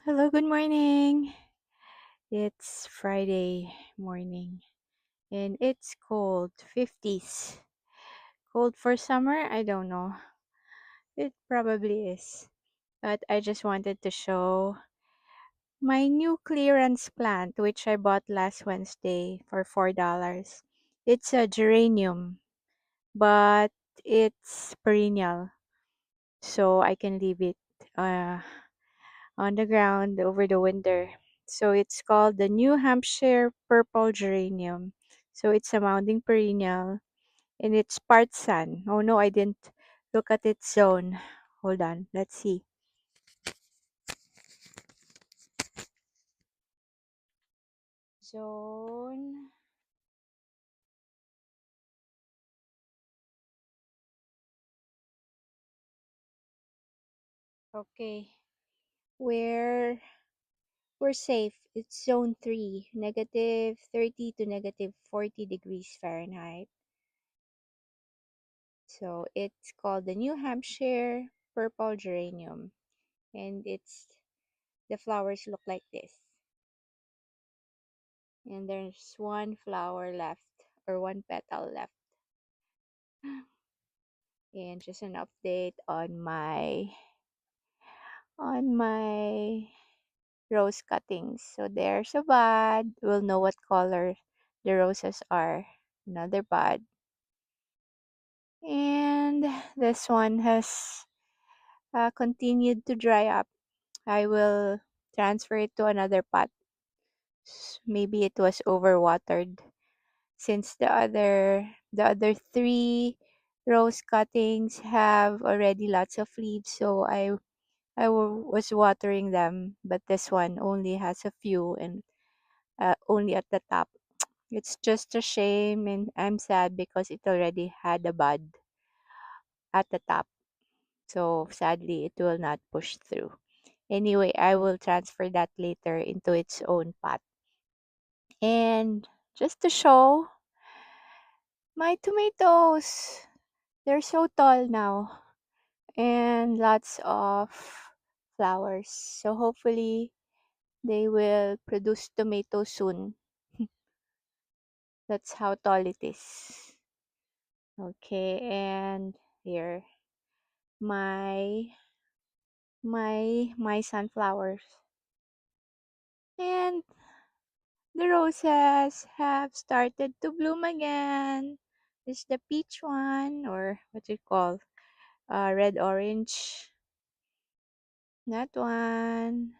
Hello, good morning. It's Friday morning and it's cold, 50s. Cold for summer? I don't know. It probably is. But I just wanted to show my new clearance plant, which I bought last Wednesday for $4. It's a geranium, but it's perennial, so I can leave it uh, on the ground over the winter. So it's called the New Hampshire Purple Geranium. So it's a mounting perennial and it's part sun. Oh no, I didn't look at its zone. Hold on, let's see. Zone. Okay. We're we're safe. It's zone 3, negative 30 to negative 40 degrees Fahrenheit. So it's called the New Hampshire Purple Geranium and the flowers look like this. And there's one flower left or one petal left. And just an update on my rose cuttings. So there's a bud. We'll know what color the roses are. Another bud. And this one has continued to dry up. I will transfer it to another pot. Maybe it was overwatered since the other three rose cuttings have already lots of leaves, so was watering them, but this one only has a few and only at the top. It's just a shame and I'm sad because it already had a bud at the top, so sadly it will not push through. Anyway, I will transfer that later into its own pot. And just to show my tomatoes, they're so tall now and lots of flowers. So hopefully they will produce tomatoes soon. That's how tall it is. Okay, and here my my sunflowers. And the roses have started to bloom again. This is the peach one, or what you call red orange. That one.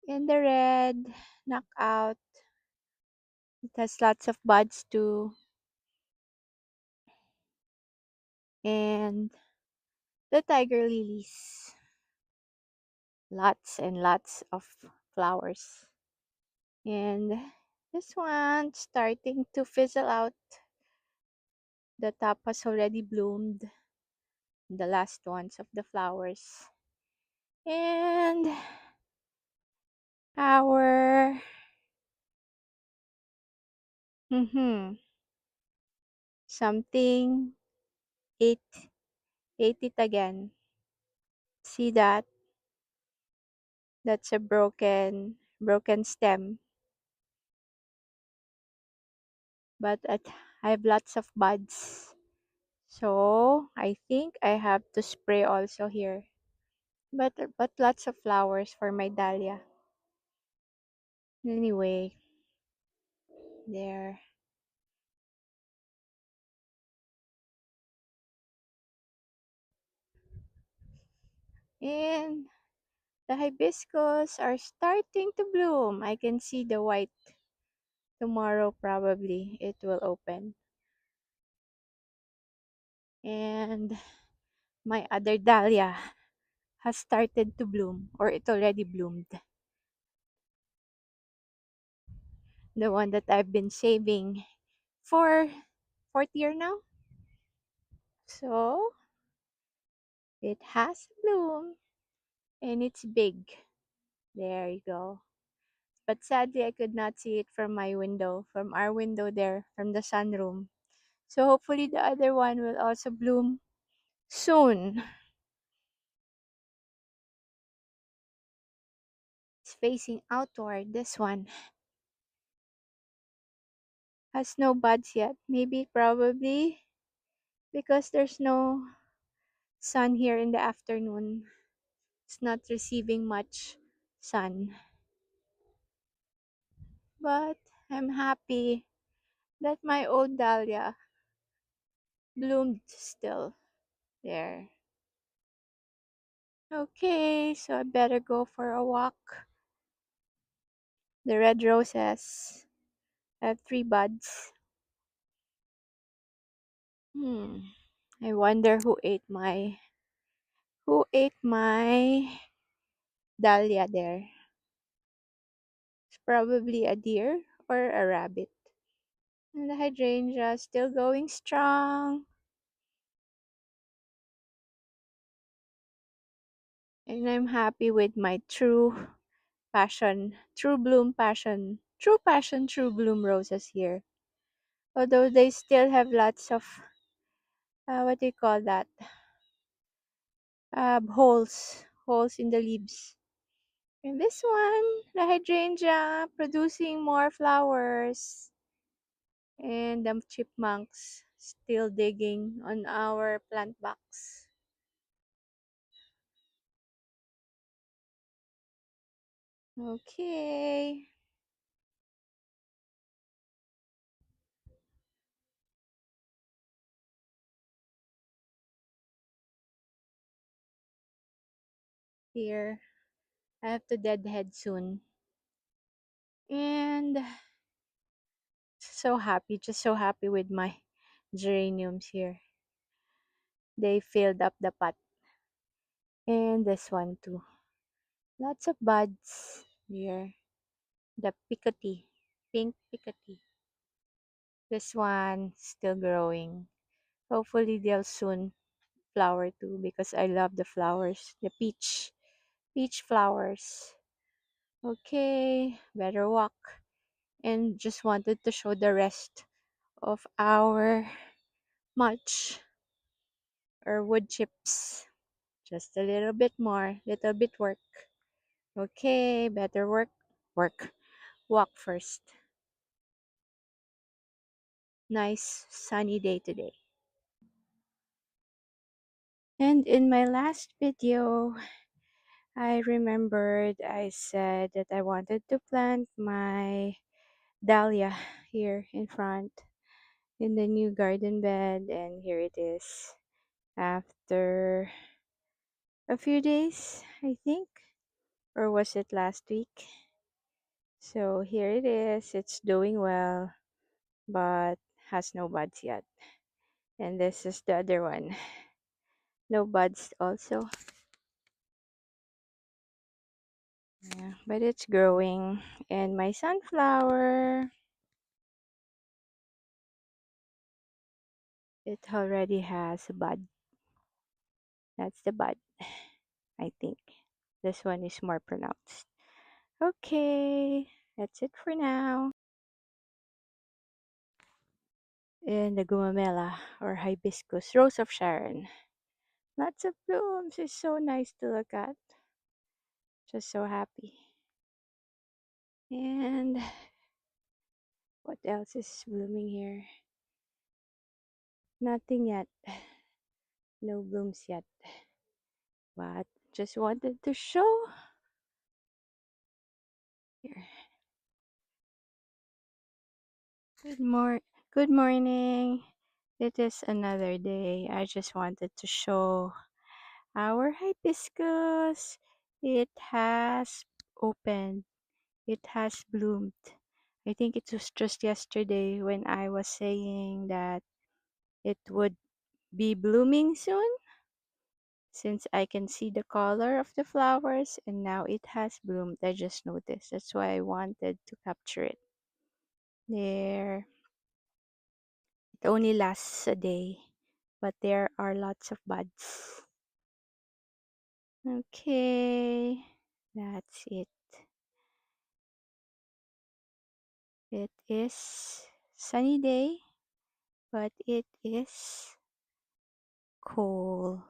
And the red knockout. It has lots of buds too. And the tiger lilies. Lots and lots of flowers. And this one starting to fizzle out. The top has already bloomed. The last ones of the flowers. And our something ate ate it again. See that? That's a broken stem. But I have lots of buds. So I think I have to spray also here. But lots of flowers for my dahlia. Anyway, there. And the hibiscus are starting to bloom. I can see the white. Tomorrow probably it will open. And my other dahlia has started to bloom, or it already bloomed. The one that I've been saving for fourth year now. So it has bloom and it's big. There you go. But sadly, I could not see it from my window, from our window there, from the sunroom. So hopefully the other one will also bloom soon. It's facing outward. This one has no buds yet. Maybe probably because there's no sun here in the afternoon. It's not receiving much sun. But I'm happy that my old dahlia bloomed still there. Okay, so I better go for a walk. The red roses have three buds. Hmm. I wonder who ate my dahlia there. It's probably a deer or a rabbit. And the hydrangea is still going strong. And I'm happy with my true passion, true bloom roses here. Although they still have lots of, what do you call that? Holes in the leaves. And this one, the hydrangea, producing more flowers. And the chipmunks still digging on our plant box. Okay. Here, I have to deadhead soon. And just so happy with my geraniums here. They filled up the pot. And this one too. Lots of buds here. The picotee, pink picotee. This one still growing. Hopefully they'll soon flower too because I love the flowers. The peach flowers. Okay, better walk. And just wanted to show the rest of our mulch or wood chips. Just a little bit more, little bit work. Okay, better work, walk first. Nice sunny day today. And in my last video, I remembered I said that I wanted to plant my dahlia here in front in the new garden bed, and here it is after a few days, I think, or was it last week? So here it is. It's doing well, but has no buds yet. And this is the other one. No buds also. Yeah, but it's growing. And my sunflower, it already has a bud. That's the bud, I think. This one is more pronounced. Okay, that's it for now. And the gumamela or hibiscus, rose of Sharon. Lots of blooms. It's so nice to look at. Just so happy. And what else is blooming here? Nothing yet. No blooms yet. But just wanted to show here. Good morning. It is another day. I just wanted to show our hibiscus. It has opened. It has bloomed. I think it was just yesterday when I was saying that it would be blooming soon, since I can see the color of the flowers, and now it has bloomed. I just noticed. That's why I wanted to capture it. There. It only lasts a day, but there are lots of buds. Okay, that's it. It is sunny day, but it is cool.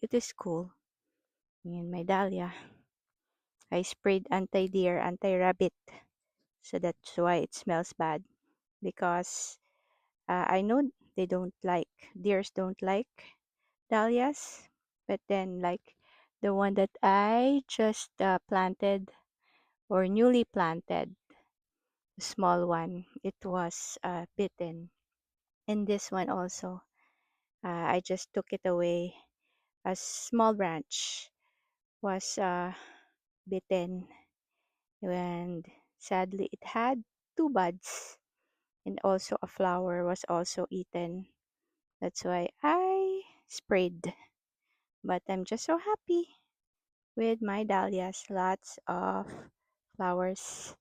It is cool. And my dahlia. I sprayed anti-deer, anti-rabbit. So that's why it smells bad. Because I know deers don't like dahlias. But then, like the one that I just planted or newly planted, the small one, it was bitten. And this one also, I just took it away. A small branch was bitten, and sadly, it had two buds, and also a flower was also eaten. That's why I sprayed. But I'm just so happy with my dahlias, lots of flowers,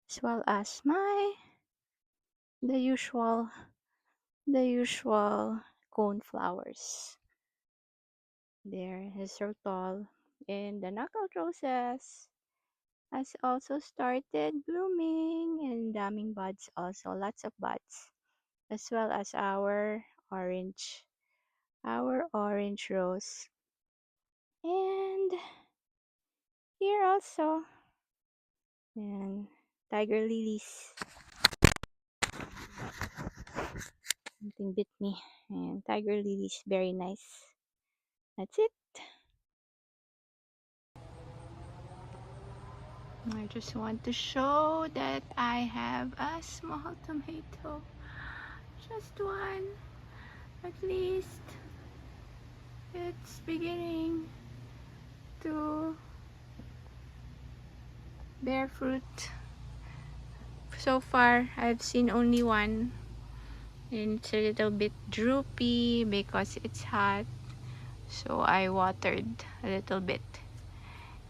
as well as the usual the usual cone flowers. There is so tall, and the knockout roses has also started blooming and daming buds, also lots of buds, as well as our orange rose, and here also, and tiger lilies. Something bit me, and tiger lilies, very nice. That's it. I just want to show that I have a small tomato, just one. At least it's beginning to bear fruit. So far, I've seen only one, and it's a little bit droopy because it's hot, so I watered a little bit.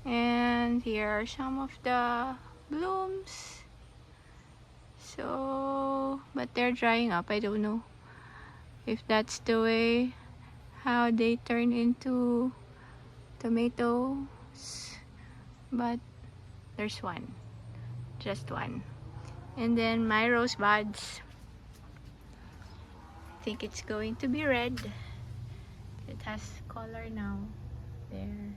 And here are some of the blooms. So, but they're drying up. I don't know if that's the way how they turn into tomatoes, but there's one, just one. And then my rose buds, I think it's going to be red. It has color now. There.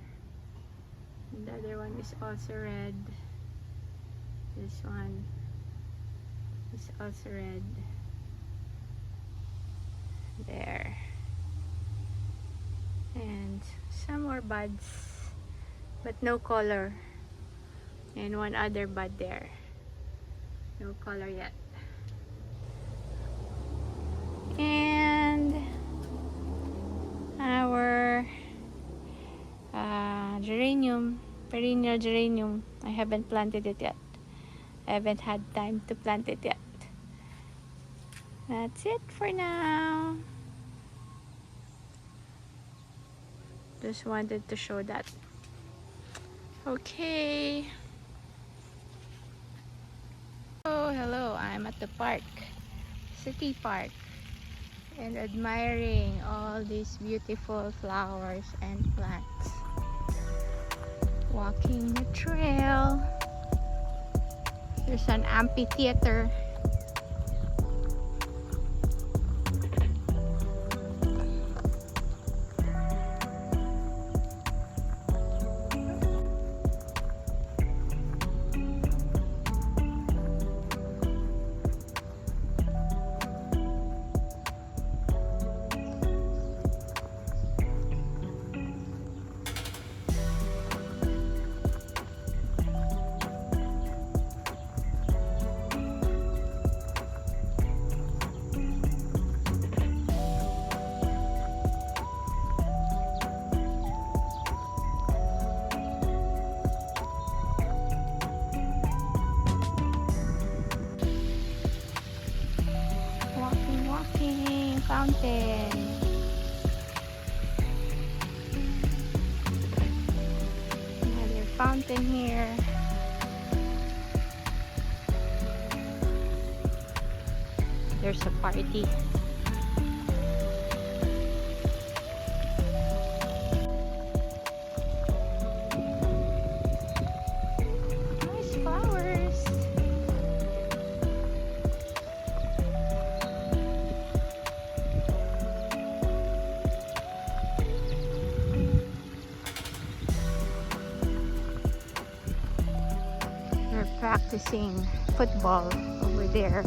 And the other one is also red. This one is also red. There. And some more buds, but no color. And one other bud there. No color yet. And our geranium, perennial geranium, I haven't planted it yet. I haven't had time to plant it yet. That's it for now. Just wanted to show that. Okay. Oh, hello. I'm at the park, city park, and admiring all these beautiful flowers and plants. Walking the trail. There's an amphitheater. Walking, fountain. Another fountain here. There's a party. Nice flowers. practicing football over there.